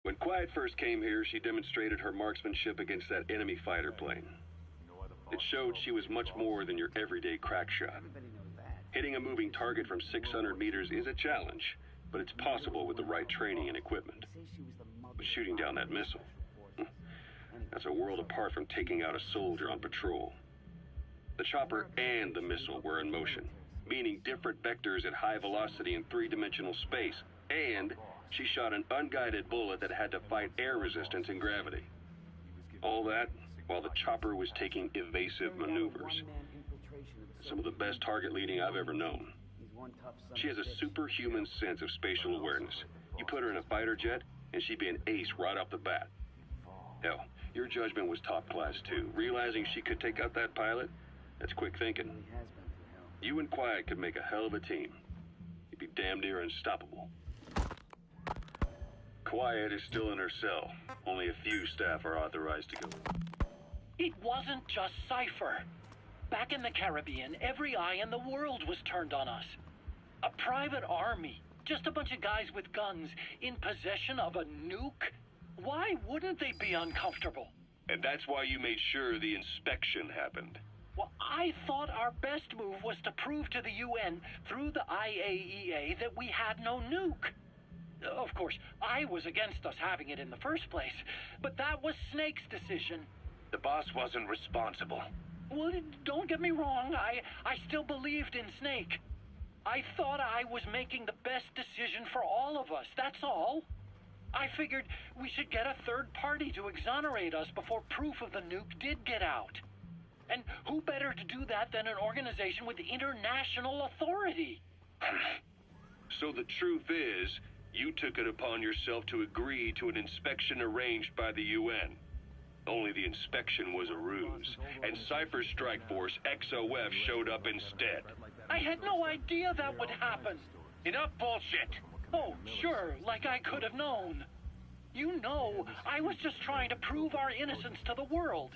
When Quiet first came here, she demonstrated her marksmanship against that enemy fighter plane. It showed she was much more than your everyday crack shot. Hitting a moving target from 600 meters is a challenge, but it's possible with the right training and equipment. But shooting down that missile, that's a world apart from taking out a soldier on patrol. The chopper and the missile were in motion, meaning different vectors at high velocity in three-dimensional space, and she shot an unguided bullet that had to fight air resistance and gravity. All that while the chopper was taking evasive maneuvers. Some of the best target leading I've ever known. She has a superhuman sense of spatial awareness. You put her in a fighter jet, and she'd be an ace right off the bat. Hell, your judgment was top class too. Realizing she could take out that pilot, that's quick thinking. You and Quiet could make a hell of a team. You'd be damn near unstoppable. Quiet is still in her cell. Only a few staff are authorized to go. It wasn't just Cypher. Back in the Caribbean, every eye in the world was turned on us. A private army, just a bunch of guys with guns, in possession of a nuke? Why wouldn't they be uncomfortable? And that's why you made sure the inspection happened. Well, I thought our best move was to prove to the UN through the IAEA that we had no nuke. Of course, I was against us having it in the first place, but that was Snake's decision. The boss wasn't responsible. Well, don't get me wrong, I still believed in Snake. I thought I was making the best decision for all of us, that's all. I figured we should get a third party to exonerate us before proof of the nuke did get out. And who better to do that than an organization with international authority? So the truth is, you took it upon yourself to agree to an inspection arranged by the UN. Only the inspection was a ruse, and Cypher's strike force, XOF, showed up instead. I had no idea that would happen. Enough bullshit! Oh, sure, like I could have known. You know, I was just trying to prove our innocence to the world.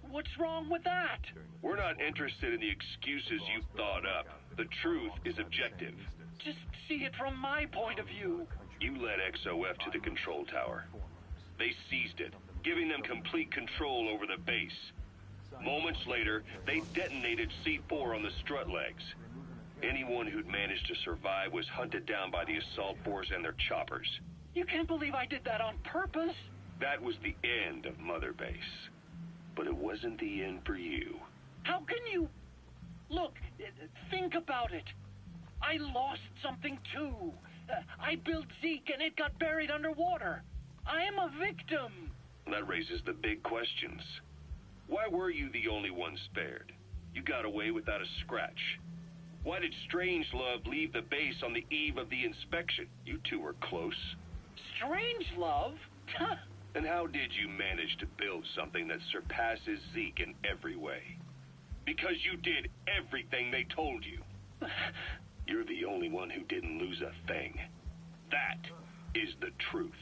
What's wrong with that? We're not interested in the excuses you thought up. The truth is objective. Just see it from my point of view. You led XOF to the control tower. They seized it, giving them complete control over the base. Moments later, they detonated C4 on the strut legs. Anyone who'd managed to survive was hunted down by the assault force and their choppers. You can't believe I did that on purpose. That was the end of Mother Base. But it wasn't the end for you. How can you... Look, think about it. I lost something too. I built Zeke and it got buried underwater. I am a victim. That raises the big questions. Why were you the only one spared? You got away without a scratch. Why did Strangelove leave the base on the eve of the inspection? You two were close. Strangelove? And how did you manage to build something that surpasses Zeke in every way? Because you did everything they told you. You're the only one who didn't lose a thing. That is the truth.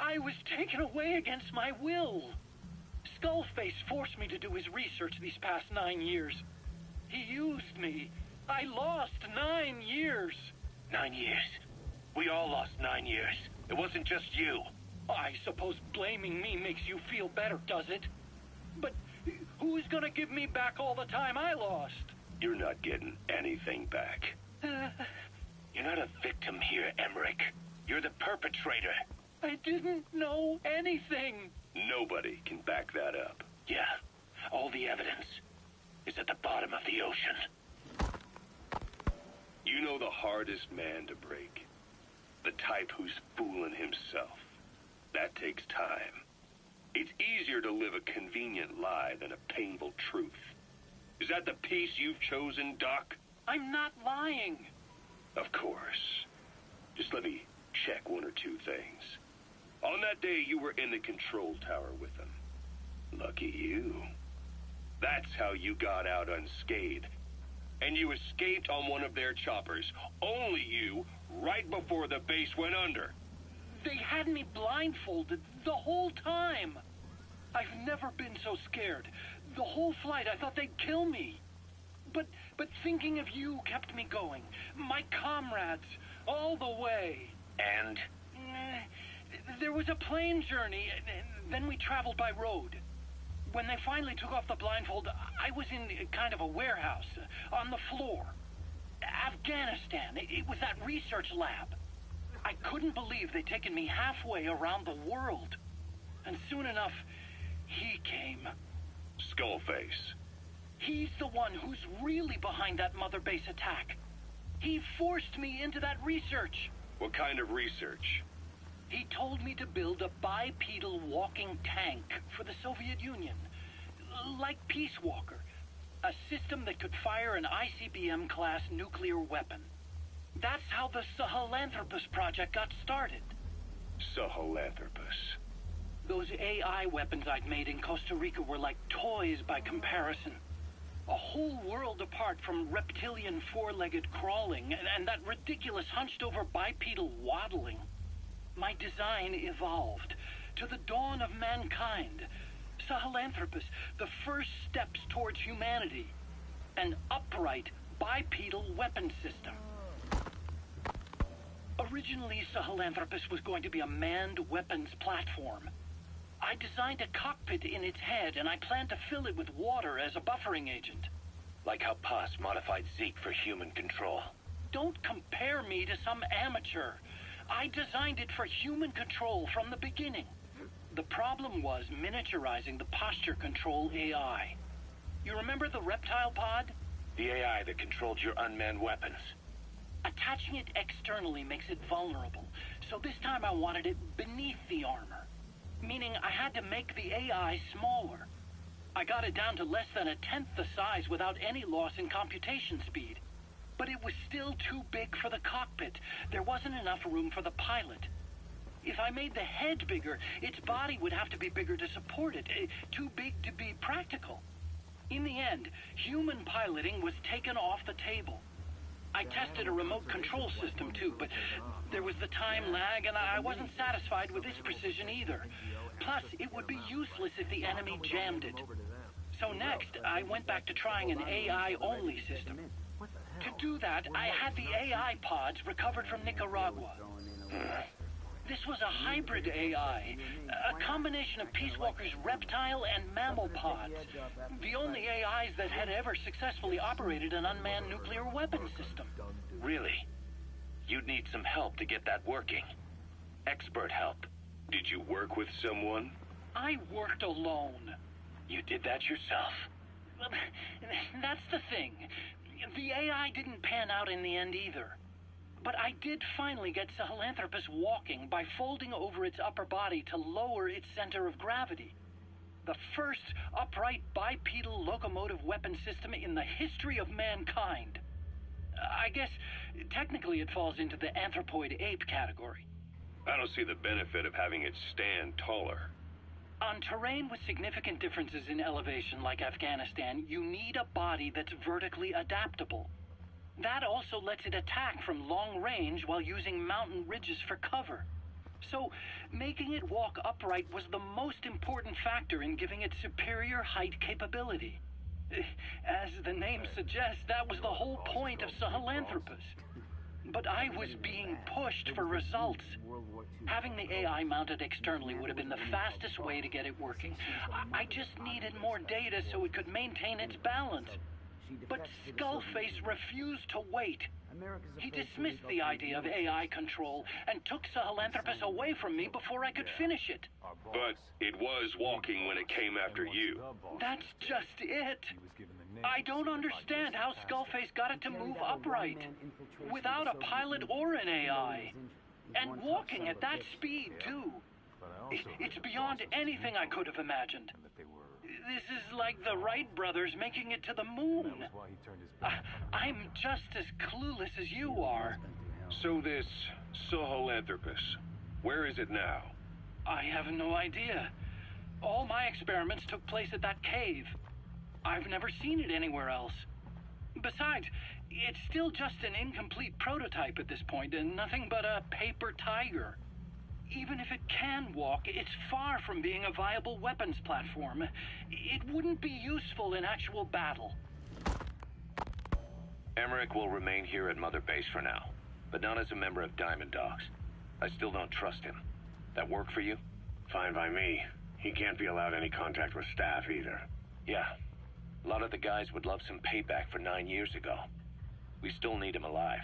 I was taken away against my will. Skullface forced me to do his research these past 9 years. He used me. I lost 9 years. 9 years. We all lost 9 years. It wasn't just you. I suppose blaming me makes you feel better, does it? But who's gonna give me back all the time I lost? You're not getting anything back. You're not a victim here, Emmerich. You're the perpetrator. I didn't know anything. Nobody can back that up. Yeah, all the evidence is at the bottom of the ocean. You know the hardest man to break. The type who's fooling himself. That takes time. It's easier to live a convenient lie than a painful truth. Is that the piece you've chosen, Doc? I'm not lying. Of course. Just let me check one or two things. On that day, you were in the control tower with them. Lucky you. That's how you got out unscathed. And you escaped on one of their choppers. Only you, right before the base went under. They had me blindfolded the whole time. I've never been so scared. The whole flight, I thought they'd kill me. But thinking of you kept me going. My comrades, all the way. And? There was a plane journey, and then we traveled by road. When they finally took off the blindfold, I was in kind of a warehouse, on the floor. Afghanistan. It was that research lab. I couldn't believe they'd taken me halfway around the world. And soon enough, he came. Skullface. He's the one who's really behind that Mother Base attack. He forced me into that research. What kind of research? He told me to build a bipedal walking tank for the Soviet Union. Like Peace Walker. A system that could fire an ICBM-class nuclear weapon. That's how the Sahelanthropus project got started. Sahelanthropus. Those AI weapons I'd made in Costa Rica were like toys by comparison. A whole world apart from reptilian four-legged crawling and that ridiculous hunched-over bipedal waddling. My design evolved to the dawn of mankind. Sahelanthropus, the first steps towards humanity. An upright bipedal weapon system. Originally, Sahelanthropus was going to be a manned weapons platform. I designed a cockpit in its head, and I planned to fill it with water as a buffering agent. Like how Paz modified Zeke for human control. Don't compare me to some amateur. I designed it for human control from the beginning. The problem was miniaturizing the posture control AI. You remember the reptile pod? The AI that controlled your unmanned weapons. Attaching it externally makes it vulnerable, so this time I wanted it beneath the armor. Meaning I had to make the AI smaller. I got it down to less than a tenth the size without any loss in computation speed. But it was still too big for the cockpit. There wasn't enough room for the pilot. If I made the head bigger, its body would have to be bigger to support it. Too big to be practical. In the end, human piloting was taken off the table. I tested a remote control system too, but there was the time lag and I wasn't satisfied with its precision either. Plus, it would be useless if the enemy jammed it. So next, I went back to trying an AI-only system. To do that, I had the AI pods recovered from Nicaragua. This was a hybrid AI, a combination of Peace Walker's reptile and mammal pods. The only AIs that had ever successfully operated an unmanned nuclear weapons system. Really? You'd need some help to get that working. Expert help. Did you work with someone? I worked alone. You did that yourself? That's the thing. The AI didn't pan out in the end either. But I did finally get Sahelanthropus walking by folding over its upper body to lower its center of gravity. The first upright bipedal locomotive weapon system in the history of mankind. I guess technically it falls into the anthropoid ape category. I don't see the benefit of having it stand taller. On terrain with significant differences in elevation like Afghanistan, you need a body that's vertically adaptable. That also lets it attack from long range while using mountain ridges for cover. So, making it walk upright was the most important factor in giving it superior height capability. As the name suggests, that was the whole point of Sahelanthropus. But I was being pushed for results. Having the AI mounted externally would have been the fastest way to get it working. I just needed more data so it could maintain its balance. But Skullface refused to wait. He dismissed the idea of AI control and took Sahelanthropus away from me before I could finish it. But it was walking when it came after you. That's just it. I don't understand how Skullface got it to move upright, without a pilot or an AI. And walking at that speed, too. It's beyond anything I could have imagined. This is like the Wright brothers making it to the moon. I'm just as clueless as you are. So this Sahelanthropus, where is it now? I have no idea. All my experiments took place at that cave. I've never seen it anywhere else. Besides, it's still just an incomplete prototype at this point, and nothing but a paper tiger. Even if it can walk, it's far from being a viable weapons platform. It wouldn't be useful in actual battle. Emmerich will remain here at Mother Base for now, but not as a member of Diamond Dogs. I still don't trust him. That work for you? Fine by me. He can't be allowed any contact with staff either. Yeah. A lot of the guys would love some payback for 9 years ago. We still need him alive.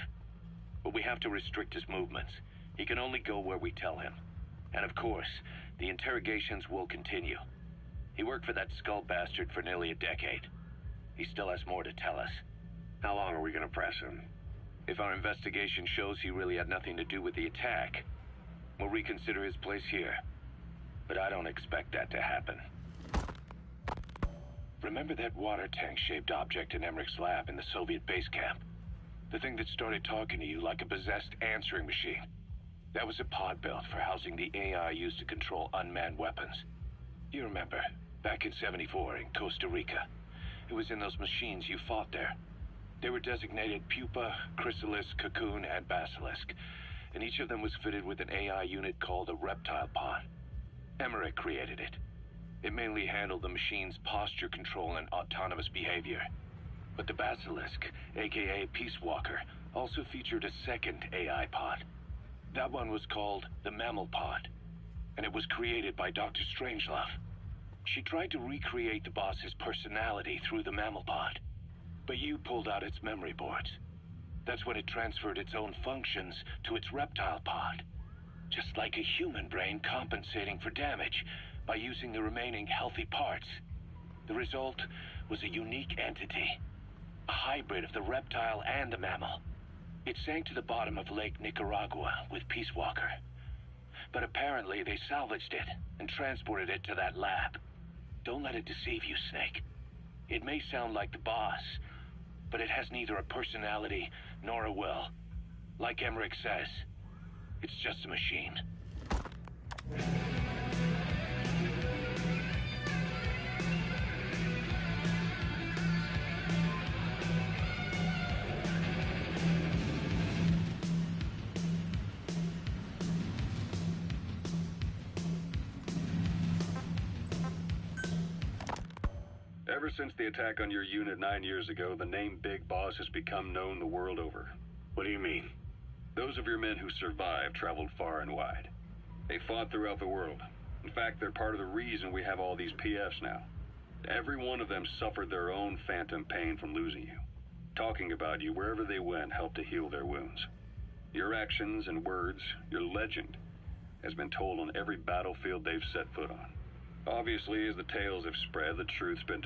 But we have to restrict his movements. He can only go where we tell him. And of course, the interrogations will continue. He worked for that skull bastard for nearly a decade. He still has more to tell us. How long are we gonna press him? If our investigation shows he really had nothing to do with the attack, we'll reconsider his place here. But I don't expect that to happen. Remember that water tank-shaped object in Emmerich's lab in the Soviet base camp? The thing that started talking to you like a possessed answering machine. That was a pod built for housing the AI used to control unmanned weapons. You remember, back in '74 in Costa Rica. It was in those machines you fought there. They were designated Pupa, Chrysalis, Cocoon, and Basilisk, and each of them was fitted with an AI unit called a reptile pod. Emmerich created it. It mainly handled the machine's posture control and autonomous behavior. But the Basilisk, aka Peace Walker, also featured a second AI pod. That one was called the Mammal Pod, and it was created by Dr. Strangelove. She tried to recreate the boss's personality through the Mammal Pod, but you pulled out its memory boards. That's when it transferred its own functions to its reptile pod. Just like a human brain compensating for damage by using the remaining healthy parts. The result was a unique entity, a hybrid of the reptile and the mammal. It sank to the bottom of Lake Nicaragua with Peace Walker. But apparently they salvaged it and transported it to that lab. Don't let it deceive you, Snake. It may sound like the boss, but it has neither a personality nor a will. Like Emmerich says, it's just a machine. Ever since the attack on your unit 9 years ago, the name Big Boss has become known the world over. What do you mean? Those of your men who survived traveled far and wide. They fought throughout the world. In fact, they're part of the reason we have all these PFs now. Every one of them suffered their own phantom pain from losing you. Talking about you wherever they went helped to heal their wounds. Your actions and words, your legend, has been told on every battlefield they've set foot on. Obviously, as the tales have spread, the truth's been